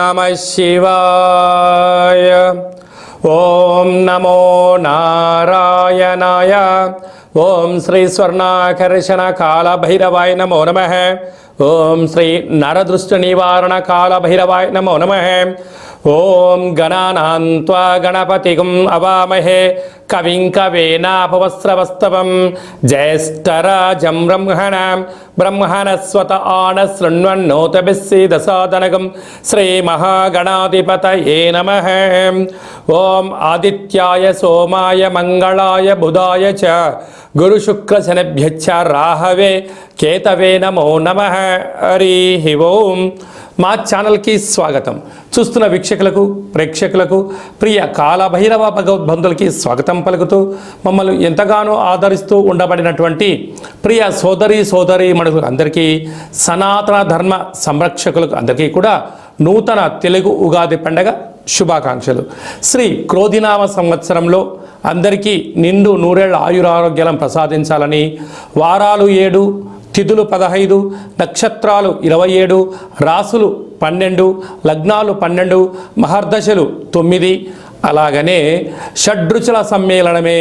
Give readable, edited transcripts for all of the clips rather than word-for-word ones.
नमः शिवाय। ओम नमो नारायणाय। ओम श्री स्वर्णाकर्षण काल भैरवाय नमो नमः। ओम श्री नरदृष्ट निवारण काल भैरवाय नमो नमः। ओम गणानां त्वा गणपतिगुं अवामहे कविं कवीनापवस्त्रवस्तवं ज्येष्ठराजं ब्रह्मणस्पत आनशृण्वन्नोतभिस्सीदसादनगं श्रीमहागणाधिपतये नमः। ओम आदित्याय सोमाय मंगलाय बुधाय च गुरुशुक्रशनिभ्यश्च राहवे केतवे नमो नमः। हरि ओम। మా ఛానల్కి స్వాగతం. చూస్తున్న వీక్షకులకు ప్రేక్షకులకు ప్రియ కాలభైరవ భగవద్బంధులకి స్వాగతం పలుకుతూ మమ్మల్ని ఎంతగానో ఆదరిస్తూ ఉండబడినటువంటి ప్రియ సోదరి మనులకు అందరికీ సనాతన ధర్మ సంరక్షకులకు అందరికీ కూడా నూతన తెలుగు ఉగాది పండగ శుభాకాంక్షలు. శ్రీ క్రోధినామ సంవత్సరంలో అందరికీ నిండు నూరేళ్ల ఆయురారోగ్యాలను ప్రసాదించాలని, వారాలు 7, తిథులు 15, నక్షత్రాలు 27, రాసులు 12, లగ్నాలు 12, మహర్దశలు 9, అలాగనే షడ్రుచుల సమ్మేళనమే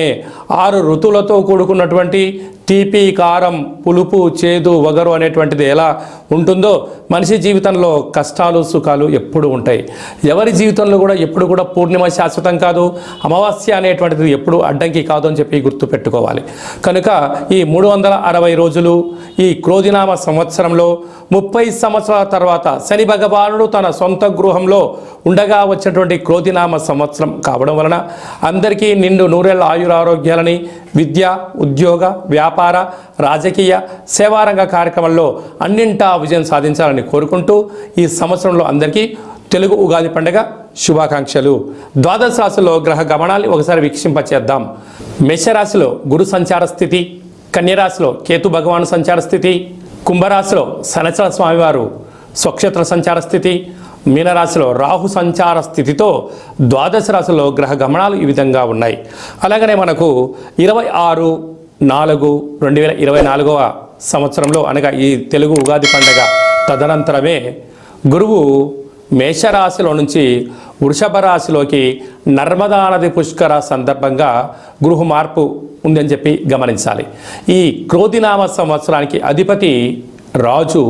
6 ఋతువులతో కూడుకున్నటువంటి తీపి, కారం, పులుపు, చేదు, వగరు అనేటువంటిది ఎలా ఉంటుందో మనిషి జీవితంలో కష్టాలు సుఖాలు ఎప్పుడు ఉంటాయి. ఎవరి జీవితంలో కూడా ఎప్పుడు కూడా పూర్ణిమ శాశ్వతం కాదు, అమావాస్య అనేటువంటిది ఎప్పుడు అడ్డంకి కాదు అని చెప్పి గుర్తుపెట్టుకోవాలి. కనుక ఈ 360 రోజులు ఈ క్రోధినామ సంవత్సరంలో 30 సంవత్సరాల తర్వాత శని భగవానుడు తన సొంత గృహంలో ఉండగా వచ్చినటువంటి క్రోధినామ సంవత్సరం కావడం వలన అందరికీ నిండు నూరేళ్ల ఆయురారోగ్యాలని, విద్య, ఉద్యోగ, వ్యాపార, రాజకీయ, సేవారంగ కార్యక్రమాల్లో అన్నింటా విజయం సాధించాలని కోరుకుంటూ ఈ సంవత్సరంలో అందరికీ తెలుగు ఉగాది పండుగ శుభాకాంక్షలు. ద్వాదశ రాశిలో గ్రహ గమనాన్ని ఒకసారి వీక్షింపచేద్దాం. మేషరాశిలో గురు సంచార స్థితి, కన్యరాశిలో కేతు భగవాను సంచార స్థితి, కుంభరాశిలో శనిచర స్వామివారు స్వక్షేత్ర సంచార స్థితి, మీనరాశిలో రాహు సంచార స్థితితో ద్వాదశ రాశిలో గ్రహ గమనాలు ఈ విధంగా ఉన్నాయి. అలాగనే మనకు 26/4/2024 సంవత్సరంలో అనగా ఈ తెలుగు ఉగాది పండుగ తదనంతరమే గురువు మేషరాశిలో నుంచి వృషభ రాశిలోకి నర్మదా నది పుష్కర సందర్భంగా గృహ మార్పు ఉందని చెప్పి గమనించాలి. ఈ క్రోధినామ సంవత్సరానికి అధిపతి రాజు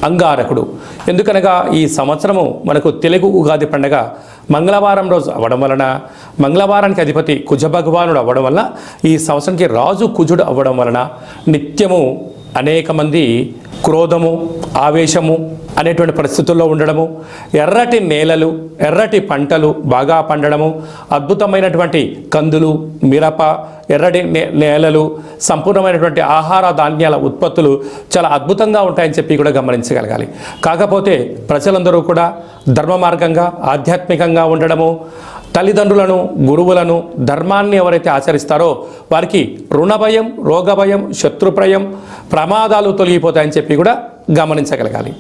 అంగారకుడు. ఎందుకనగా ఈ సంవత్సరము మనకు తెలుగు ఉగాది పండుగ మంగళవారం రోజు అవ్వడం వలన, మంగళవారానికి అధిపతి కుజ భగవానుడు అవ్వడం వలన, ఈ సంవత్సరానికి రాజు కుజుడు అవ్వడం వలన నిత్యము అనేక మంది క్రోధము, ఆవేశము అనేటువంటి పరిస్థితుల్లో ఉండడము, ఎర్రటి నేలలు, ఎర్రటి పంటలు బాగా పండడము, అద్భుతమైనటువంటి కందులు, మిరప, ఎర్రటి నేలలు, సంపూర్ణమైనటువంటి ఆహార ధాన్యాల ఉత్పత్తులు చాలా అద్భుతంగా ఉంటాయని చెప్పి కూడా గమనించగలగాలి. కాకపోతే ప్రజలందరూ కూడా ధర్మ మార్గంగా, ఆధ్యాత్మికంగా ఉండడము, తల్లిదండ్రులను, గురువులను, ధర్మాన్ని ఎవరైతే ఆచరిస్తారో వారికి రుణభయం, రోగభయం, శత్రుప్రయం, ప్రమాదాలు తొలగిపోతాయని చెప్పి కూడా గమనించగలగాలి.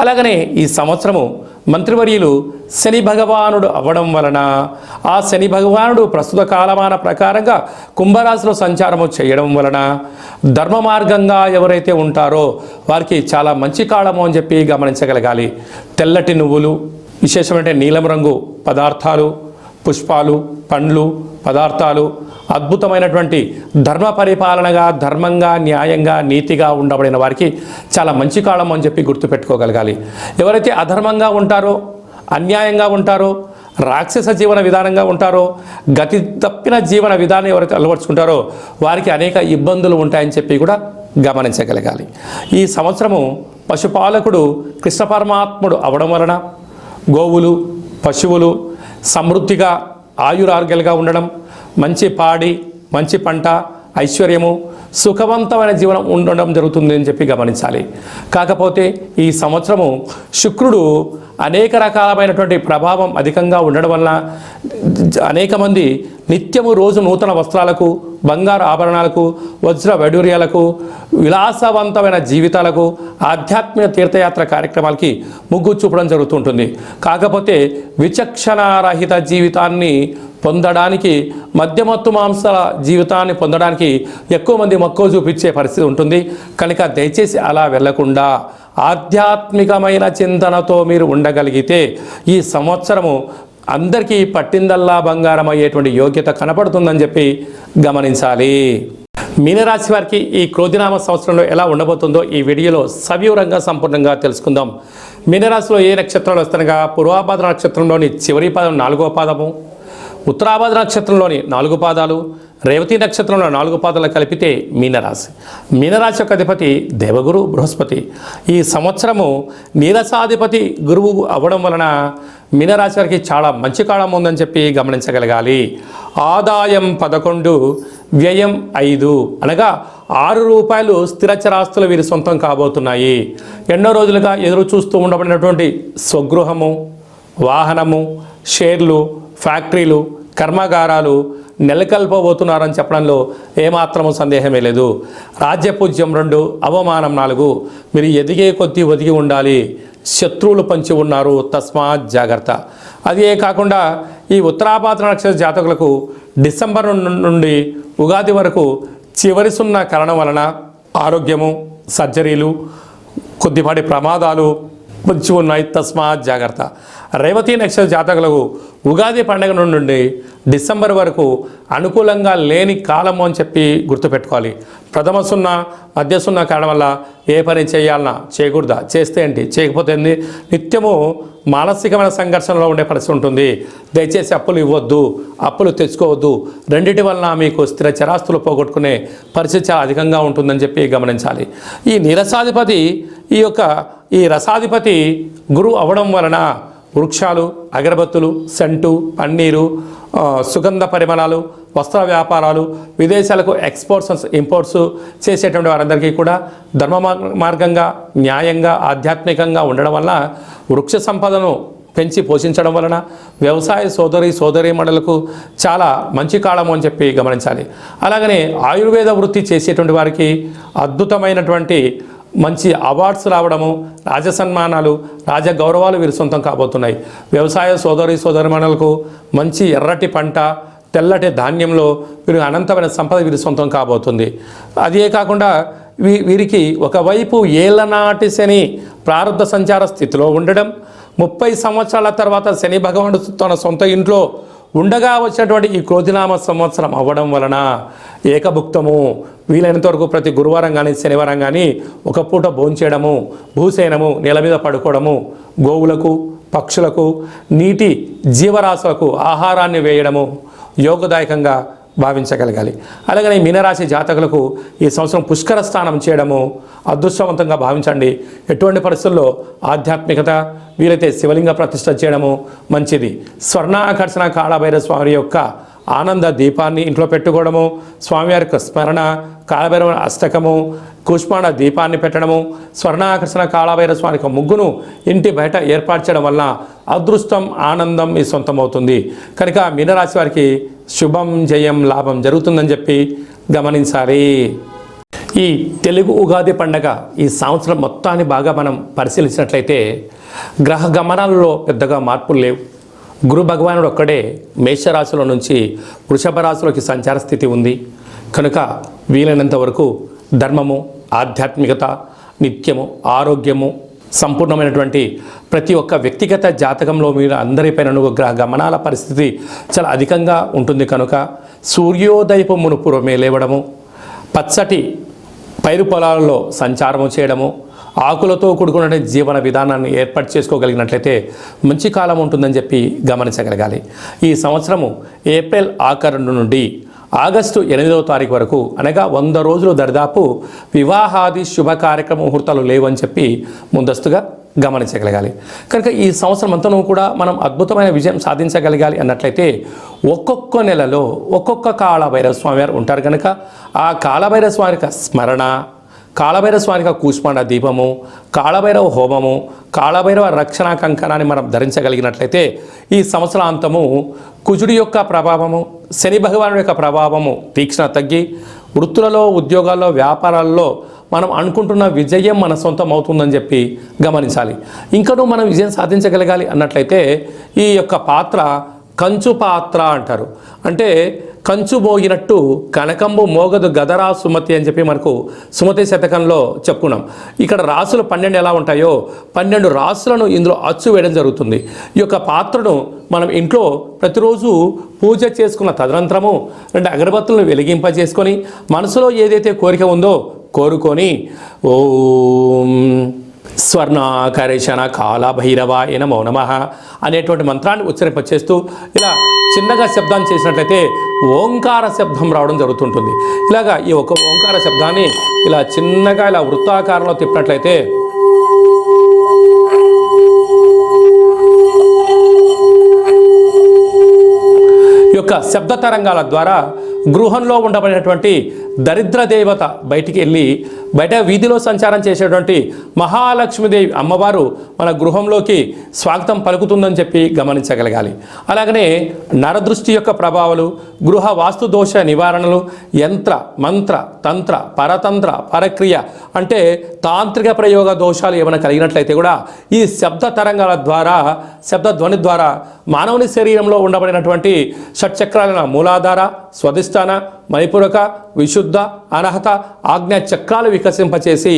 అలాగనే ఈ సంవత్సరము మంత్రివర్యులు శని భగవానుడు అవ్వడం వలన, ఆ శని భగవానుడు ప్రస్తుత కాలమాన ప్రకారంగా కుంభరాశిలో సంచారము చేయడం వలన ధర్మ మార్గంగా ఎవరైతే ఉంటారో వారికి చాలా మంచి కాలము అని చెప్పి గమనించగలగాలి. తెల్లటి నువ్వులు, విశేషమైన నీలం రంగు పదార్థాలు, పుష్పాలు, పండ్లు, పదార్థాలు, అద్భుతమైనటువంటి ధర్మ పరిపాలనగా, ధర్మంగా, న్యాయంగా, నీతిగా ఉండబడిన వారికి చాలా మంచి కాలం అని చెప్పి గుర్తుపెట్టుకోగలగాలి. ఎవరైతే అధర్మంగా ఉంటారో, అన్యాయంగా ఉంటారో, రాక్షస జీవన విధానంగా ఉంటారో, గతి తప్పిన జీవన విధానం ఎవరైతే అలవర్చుకుంటారో వారికి అనేక ఇబ్బందులు ఉంటాయని చెప్పి కూడా గమనించగలగాలి. ఈ సంవత్సరము పశుపాలకుడు కృష్ణ పరమాత్ముడు అవడం వలన గోవులు, పశువులు సమృద్ధిగా ఆయురారోగ్యాలుగా ఉండడం, మంచి పాడి, మంచి పంట, ఐశ్వర్యము, సుఖవంతమైన జీవనం ఉండడం జరుగుతుంది అని చెప్పి గమనించాలి. కాకపోతే ఈ సంవత్సరము శుక్రుడు అనేక రకాలమైనటువంటి ప్రభావం అధికంగా ఉండడం వలన అనేక మంది నిత్యము రోజు నూతన వస్త్రాలకు, బంగారు ఆభరణాలకు, వజ్ర వైడూర్యాలకు, విలాసవంతమైన జీవితాలకు, ఆధ్యాత్మిక తీర్థయాత్ర కార్యక్రమాలకి మొగ్గు చూపడం జరుగుతుంటుంది. కాకపోతే విచక్షణారహిత జీవితాన్ని పొందడానికి, మద్యమత్తు మాంసాల జీవితాన్ని పొందడానికి ఎక్కువ మంది మక్కువ చూపించే పరిస్థితి ఉంటుంది. కనుక దయచేసి అలా వెళ్లకుండా ఆధ్యాత్మికమైన చింతనతో మీరు ఉండగలిగితే ఈ సంవత్సరము అందరికీ పట్టిందల్లా బంగారం అయ్యేటువంటి యోగ్యత కనపడుతుందని చెప్పి గమనించాలి. మీనరాశి వారికి ఈ క్రోధినామ సంవత్సరంలో ఎలా ఉండబోతుందో ఈ వీడియోలో సవివరంగా సంపూర్ణంగా తెలుసుకుందాం. మీనరాశిలో ఏ నక్షత్రాలు వస్తాయనగా పూర్వాభాద్ర నక్షత్రంలోని చివరి పాదం 4వ పాదము, ఉత్తరాభాద్ర నక్షత్రంలోని 4 పాదాలు, రేవతి నక్షత్రంలో 4 పాదాలు కలిపితే మీనరాశి. మీనరాశి యొక్క అధిపతి దేవగురు బృహస్పతి. ఈ సంవత్సరము నీరసాధిపతి గురువు అవ్వడం వలన మీనరాశి వారికి చాలా మంచి కాలం ఉందని చెప్పి గమనించగలగాలి. ఆదాయం 11, వ్యయం 5 అనగా ₹6 స్థిరచరాస్తులు వీరి సొంతం కాబోతున్నాయి. ఎన్నో రోజులుగా ఎదురు చూస్తూ ఉండబడినటువంటి స్వగృహము, వాహనము, షేర్లు, ఫ్యాక్టరీలు, కర్మాగారాలు నెలకొల్పబోతున్నారని చెప్పడంలో ఏమాత్రము సందేహమే లేదు. రాజ్యపూజ్యం 2, అవమానం 4. మీరు ఎదిగే కొద్దీ ఒదిగి ఉండాలి. శత్రువులు పంచి ఉన్నారు, తస్మాత్ జాగ్రత్త. అదే కాకుండా ఈ ఉత్తరాభాద్ర నక్షత్ర జాతకులకు డిసెంబర్ నుండి ఉగాది వరకు చివరి సున్నా కారణం వలన ఆరోగ్యము, సర్జరీలు, కొద్దిపాటి ప్రమాదాలు పొంచి ఉన్నాయి, తస్మాత్ జాగ్రత్త. రేవతి నక్షత్ర జాతకులకు ఉగాది పండుగ నుండి డిసెంబర్ వరకు అనుకూలంగా లేని కాలము అని చెప్పి గుర్తుపెట్టుకోవాలి. ప్రథమ సున్నా, మధ్య సున్నా కారణం వల్ల ఏ పని చేయాలన్నా చేయకూడదా, చేస్తే ఏంటి, చేయకపోతే ఏంటి, నిత్యము మానసికమైన సంఘర్షణలో ఉండే పరిస్థితి ఉంటుంది. దయచేసి అప్పులు ఇవ్వద్దు, అప్పులు తెచ్చుకోవద్దు. రెండిటి వలన మీకు స్థిర చరాస్తులు పోగొట్టుకునే పరిస్థితి చాలా అధికంగా ఉంటుందని చెప్పి గమనించాలి. ఈ నీరసాధిపతి ఈ రసాధిపతి గురువు అవ్వడం వలన వృక్షాలు, అగరబత్తులు, సెంటు, పన్నీరు, సుగంధ పరిమళాలు, వస్త్ర వ్యాపారాలు, విదేశాలకు ఎక్స్పోర్ట్స్ ఇంపోర్ట్స్ చేసేటువంటి వారందరికీ కూడా ధర్మ మార్గంగా, న్యాయంగా, ఆధ్యాత్మికంగా ఉండడం వల్ల వృక్ష సంపదను పెంచి పోషించడం వలన వ్యవసాయ సోదరీమణులకు చాలా మంచి కాలము అని చెప్పి గమనించాలి. అలాగనే ఆయుర్వేద వృత్తి చేసేటువంటి వారికి అద్భుతమైనటువంటి మంచి అవార్డ్స్ రావడము, రాజసన్మానాలు, రాజగౌరవాలు వీరి సొంతం కాబోతున్నాయి. వ్యవసాయ సోదరీమణులకు మంచి ఎర్రటి పంట, తెల్లటి ధాన్యంలో వీరు అనంతమైన సంపద వీరి సొంతం కాబోతుంది. అదే కాకుండా వీరికి ఒకవైపు ఏళ్ళనాటి శని ప్రారంభ సంచార స్థితిలో ఉండడం, 30 సంవత్సరాల తర్వాత శని భగవానుడు తన సొంత ఇంట్లో ఉండగా వచ్చినటువంటి ఈ క్రోధినామ సంవత్సరం అవ్వడం వలన ఏకభుక్తము, వీలైనంత వరకు ప్రతి గురువారం కానీ శనివారం కానీ ఒక పూట భోంచేయడము, భూసేనము, నేల మీద పడుకోవడము, గోవులకు, పక్షులకు, నీటి జీవరాశులకు ఆహారాన్ని వేయడము యోగదాయకంగా భావించగలగాలి. అలాగనే మీనరాశి జాతకులకు ఈ సంవత్సరం పుష్కర స్నానం చేయడము అదృష్టవంతంగా భావించండి. ఎటువంటి పరిస్థితుల్లో ఆధ్యాత్మికత, వీలైతే శివలింగ ప్రతిష్ఠ చేయడము మంచిది. స్వర్ణాకర్షణ కాళభైరవ స్వామి యొక్క ఆనంద దీపాన్ని ఇంట్లో పెట్టుకోవడము, స్వామివారి యొక్క స్మరణ, కాళభైరవ అష్టకము, కూష్మాండ దీపాన్ని పెట్టడము, స్వర్ణాకర్షణ కాళభైరవ స్వామి యొక్క ముగ్గును ఇంటి బయట ఏర్పాటు చేయడం వల్ల అదృష్టం, ఆనందం మీ సొంతమవుతుంది. కనుక మీనరాశి వారికి శుభం, జయం, లాభం జరుగుతుందని చెప్పి గమనించాలి. ఈ తెలుగు ఉగాది పండగ ఈ సంవత్సరం మొత్తాన్ని బాగా మనం పరిశీలించినట్లయితే గ్రహ గమనాలలో పెద్దగా మార్పులు లేవు. గురు భగవానుడు ఒక్కడే మేషరాశిలో నుంచి వృషభ రాశిలోకి సంచార స్థితి ఉంది. కనుక వీలైనంత వరకు ధర్మము, ఆధ్యాత్మికత, నిత్యము, ఆరోగ్యము, సంపూర్ణమైనటువంటి ప్రతి ఒక్క వ్యక్తిగత జాతకంలో మీరు అందరిపైన గ్రహ గమనాల పరిస్థితి చాలా అధికంగా ఉంటుంది. కనుక సూర్యోదయపు మునుపురమే లేవడము, పచ్చటి పైరు పొలాలలో సంచారము చేయడము, ఆకులతో కూడుకున్న జీవన విధానాన్ని ఏర్పాటు చేసుకోగలిగినట్లయితే మంచి కాలం ఉంటుందని చెప్పి గమనించగలగాలి. ఈ సంవత్సరము ఏప్రిల్ ఆఖరు నుండి ఆగస్టు 8వ తారీఖు వరకు అనగా 100 రోజులు దరిదాపు వివాహాది శుభ కార్యక్రమ ముహూర్తాలు లేవని చెప్పి ముందస్తుగా గమనించగలగాలి. కనుక ఈ సంవత్సరం అంతను కూడా మనం అద్భుతమైన విజయం సాధించగలగాలి అన్నట్లయితే ఒక్కొక్క నెలలో ఒక్కొక్క కాళభైరవ స్వామి వారు ఉంటారు. కనుక ఆ కాళభైరవ స్వామి యొక్క స్మరణ, కాళభైరవ స్వామి యొక్క కూష్మాండ దీపము, కాళభైరవ హోమము, కాళభైరవ రక్షణ కంకణాన్ని మనం ధరించగలిగినట్లయితే ఈ సంవత్సరాంతము కుజుడి యొక్క ప్రభావము, శని భగవానుడి యొక్క ప్రభావము తీక్షణ తగ్గి వృత్తులలో, ఉద్యోగాల్లో, వ్యాపారాల్లో మనం అనుకుంటున్న విజయం మన సొంతం అవుతుందని చెప్పి గమనించాలి. ఇంకనూ మనం విజయం సాధించగలగాలి అన్నట్లయితే ఈ యొక్క పాత్ర కంచు పాత్ర అంటారు. అంటే కంచు మోగినట్టు కనకంబు మోగదు గదరా సుమతి అని చెప్పి మనకు సుమతి శతకంలో చెప్పుకున్నాం. ఇక్కడ రాసులు 12 ఎలా ఉంటాయో 12 రాసులను ఇందులో అచ్చు వేయడం జరుగుతుంది. ఈ యొక్క పాత్రను మనం ఇంట్లో ప్రతిరోజు పూజ చేసుకున్న తదనంతరము 2 అగరబత్తులను వెలిగింపజేసుకొని మనసులో ఏదైతే కోరిక ఉందో కోరుకొని ఓం స్వర్ణాకరేషణ కాళభైరవాయ నమో నమః అనేటువంటి మంత్రాన్ని ఉచ్చరింపచేస్తూ ఇలా చిన్నగా శబ్దాన్ని చేసినట్లయితే ఓంకార శబ్దం రావడం జరుగుతుంటుంది. ఇలాగా ఈ ఒక ఓంకార శబ్దాన్ని ఇలా చిన్నగా ఇలా వృత్తాకారంలో తిప్పినట్లయితే ఈ యొక్క శబ్ద తరంగాల ద్వారా గృహంలో ఉండబడినటువంటి దరిద్ర దేవత బయటికి వెళ్ళి బయట వీధిలో సంచారం చేసేటువంటి మహాలక్ష్మీదేవి అమ్మవారు మన గృహంలోకి స్వాగతం పలుకుతుందని చెప్పి గమనించగలగాలి. అలాగనే నరదృష్టి యొక్క ప్రభావాలు, గృహ వాస్తు దోష నివారణలు, యంత్ర మంత్ర తంత్ర పరతంత్ర పరక్రియ అంటే తాంత్రిక ప్రయోగ దోషాలు ఏమైనా కలిగినట్లయితే కూడా ఈ శబ్ద తరంగాల ద్వారా శబ్ద ధ్వని ద్వారా మానవుని శరీరంలో ఉండబడినటువంటి షట్చక్రాలైన మూలాధార, స్వధిష్టాన, మణిపూరక, విశుద్ధ, అనహత, ఆజ్ఞా చక్రాలు వికసింపచేసి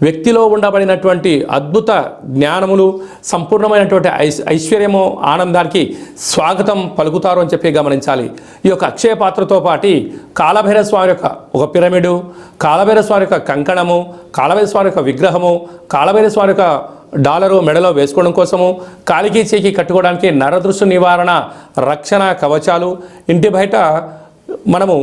వ్యక్తిలో ఉండబడినటువంటి అద్భుత జ్ఞానములు, సంపూర్ణమైనటువంటి ఐశ్వర్యము, ఆనందానికి స్వాగతం పలుకుతారు అని చెప్పి గమనించాలి. ఈ యొక్క అక్షయ పాత్రతో పాటు కాళభైరవ స్వామి యొక్క ఒక పిరమిడు, కాళభైరవ స్వామి యొక్క కంకణము, కాళభైరవ స్వామి యొక్క విగ్రహము, కాళభైరవ స్వామి యొక్క డాలరు మెడలో వేసుకోవడం కోసము, కాలికి చేకి కట్టుకోవడానికి నరదృష్టి నివారణ రక్షణ కవచాలు, ఇంటి బయట మనము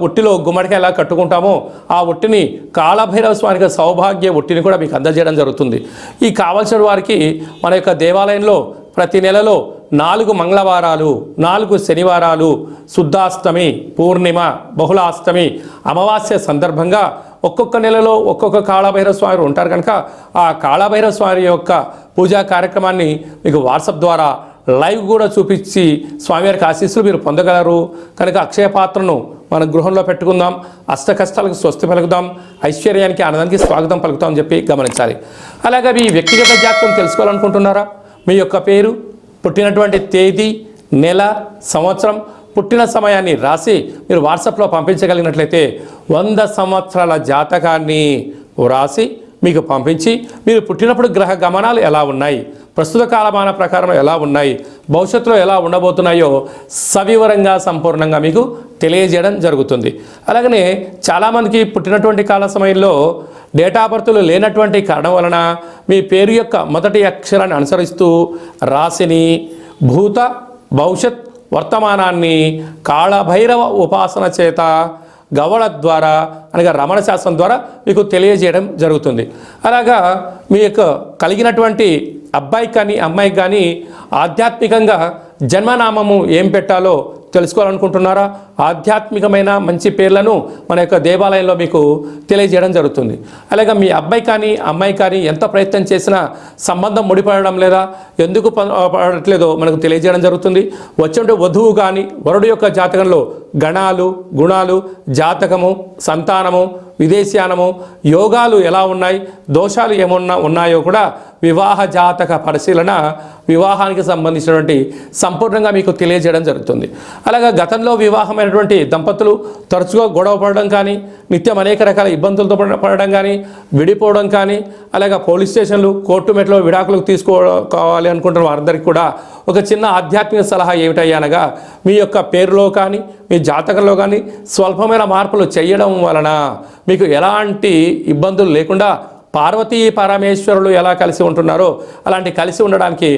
ఉట్టిలో గుమ్మడికాయ ఎలా కట్టుకుంటామో ఆ ఉట్టిని కాళభైరవ స్వామికి సౌభాగ్య ఉట్టిని కూడా మీకు అందజేయడం జరుగుతుంది. ఈ కావలసిన వారికి మన యొక్క దేవాలయంలో ప్రతి నెలలో 4 మంగళవారాలు, 4 శనివారాలు, శుద్ధాష్టమి, పూర్ణిమ, బహుళాష్టమి, అమావాస్య సందర్భంగా ఒక్కొక్క నెలలో ఒక్కొక్క కాళభైరవ స్వామి ఉంటారు కనుక ఆ కాళభైరవ స్వామి యొక్క పూజా కార్యక్రమాన్ని మీకు వాట్సాప్ ద్వారా లైవ్ కూడా చూపించి స్వామివారికి ఆశీస్సులు మీరు పొందగలరు. కనుక అక్షయ పాత్రను మన గృహంలో పెట్టుకుందాం, అష్ట కష్టాలకు స్వస్తి పలుకుదాం, ఐశ్వర్యానికి ఆనందానికి స్వాగతం పలుకుతాం అని చెప్పి గమనించాలి. అలాగే మీ వ్యక్తిగత జాతకం తెలుసుకోవాలనుకుంటున్నారా? మీ యొక్క పేరు, పుట్టినటువంటి తేదీ, నెల, సంవత్సరం, పుట్టిన సమయాన్ని రాసి మీరు వాట్సాప్లో పంపించగలిగినట్లయితే 100 సంవత్సరాల జాతకాన్ని రాసి మీకు పంపించి మీరు పుట్టినప్పుడు గ్రహ గమనాలు ఎలా ఉన్నాయి, ప్రస్తుత కాలమాన ప్రకారం ఎలా ఉన్నాయి, భవిష్యత్తులో ఎలా ఉండబోతున్నాయో సవివరంగా సంపూర్ణంగా మీకు తెలియజేయడం జరుగుతుంది. అలాగనే చాలామందికి పుట్టినటువంటి కాల సమయంలో డేట్ ఆఫ్ బర్త్లు లేనటువంటి కారణం వలన మీ పేరు యొక్క మొదటి అక్షరాన్ని అనుసరిస్తూ రాశిని, భూత భవిష్యత్ వర్తమానాన్ని కాళభైరవ ఉపాసన చేత గవళ ద్వారా అనగా రమణ శాస్త్రం ద్వారా మీకు తెలియజేయడం జరుగుతుంది. అలాగా మీ యొక్క కలిగినటువంటి అబ్బాయికి కానీ అమ్మాయికి కానీ ఆధ్యాత్మికంగా జన్మనామము ఏం పెట్టాలో తెలుసుకోవాలనుకుంటున్నారా? ఆధ్యాత్మికమైన మంచి పేర్లను మన యొక్క దేవాలయంలో మీకు తెలియజేయడం జరుగుతుంది. అలాగే మీ అబ్బాయి కానీ అమ్మాయి కానీ ఎంత ప్రయత్నం చేసినా సంబంధం ముడిపడడం లేదా, ఎందుకు పడట్లేదో మనకు తెలియజేయడం జరుగుతుంది. వచ్చే వధువు కానీ వరుడు యొక్క జాతకంలో గణాలు, గుణాలు, జాతకము, సంతానము, విదేశీయానము, యోగాలు ఎలా ఉన్నాయి, దోషాలు ఏమన్నా ఉన్నాయో కూడా వివాహ జాతక పరిశీలన, వివాహానికి సంబంధించినటువంటి సంపూర్ణంగా మీకు తెలియజేయడం జరుగుతుంది. అలాగే గతంలో వివాహమైనటువంటి దంపతులు తరచుగా గొడవ పడడం కానీ, నిత్యం అనేక రకాల ఇబ్బందులతో పడడం కానీ, విడిపోవడం కానీ, అలాగే పోలీస్ స్టేషన్లు, కోర్టు మెట్లో విడాకులకు తీసుకోవాలి అనుకుంటున్న వారందరికీ కూడా ఒక చిన్న ఆధ్యాత్మిక సలహా ఏమిటయ్యా అనగా, మీ యొక్క పేరులో కానీ మీ జాతకంలో కానీ స్వల్పమైన మార్పులు చేయడం వలన మీకు ఎలాంటి ఇబ్బందులు లేకుండా పార్వతీ పరమేశ్వరులు ఎలా కలిసి ఉంటున్నారో అలాంటి కలిసి ఉండడానికి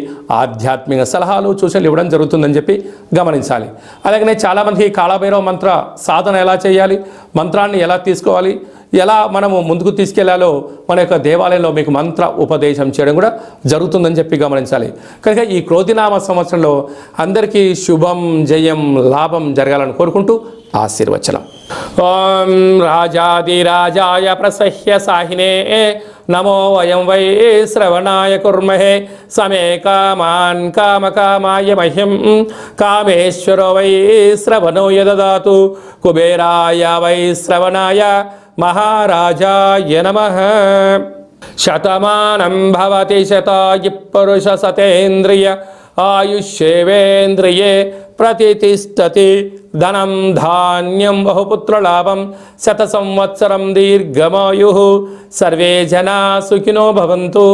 ఆధ్యాత్మిక సలహాలు సూచనలు ఇవ్వడం జరుగుతుందని చెప్పి గమనించాలి. అలాగనే చాలామందికి కాళభైరవ మంత్ర సాధన ఎలా చేయాలి, మంత్రాన్ని ఎలా తీసుకోవాలి, ఎలా మనము ముందుకు తీసుకెళ్లాలో మన యొక్క దేవాలయంలో మీకు మంత్ర ఉపదేశం చేయడం కూడా జరుగుతుందని చెప్పి గమనించాలి. కనుక ఈ క్రోధినామ సంవత్సరంలో అందరికీ శుభం, జయం, లాభం జరగాలని కోరుకుంటూ ఆశీర్వచనం. ఓం రాజాదిరాజాయ ప్రసహ్య సాహినే నమో వయం వై శ్రవణాయ కుర్మహే సమే కామాన్ కామకామాయ మహ్యం కామేశ్వరో వై శ్రవణో యదదాతు కుబేరాయ వై శ్రవణాయ మహారాజాయ నమః. శతమానం భవతి శతాయు పురుష సతేంద్రియ ఆయుష్యేవేంద్రియే ప్రతిష్టతి ధనం ధాన్యం బహుపుత్రలాభం శత సంవత్సరం దీర్ఘమాయు సర్వే జనా సుఖినో భవంతు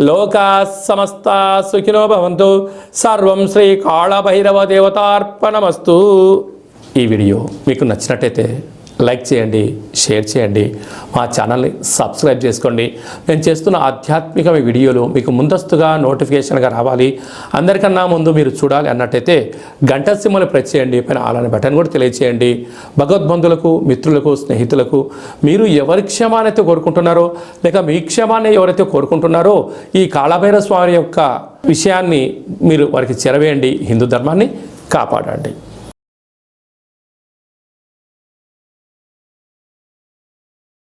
లోకా సమస్తా సుఖినో భవంతు సర్వం శ్రీ కాళభైరవ దేవతార్పణమస్తు. ఈ వీడియో మీకు నచ్చినట్టయితే లైక్ చేయండి, షేర్ చేయండి, మా ఛానల్ని సబ్స్క్రైబ్ చేసుకోండి. నేను చేస్తున్న ఆధ్యాత్మిక వీడియోలు మీకు ముందస్తుగా నోటిఫికేషన్గా రావాలి, అందరికన్నా ముందు మీరు చూడాలి అన్నట్టయితే గంట సింబల్ని ప్రెస్ చేయండి, పైన అలానే బటన్ కూడా తెలియచేయండి. భగవద్బంధులకు, మిత్రులకు, స్నేహితులకు మీరు ఎవరి క్షేమానైతే కోరుకుంటున్నారో లేక మీ క్షేమాన్ని ఎవరైతే కోరుకుంటున్నారో ఈ కాళభైరవ స్వామి యొక్క విషయాన్ని మీరు వారికి చేరవేయండి. హిందూ ధర్మాన్ని కాపాడండి.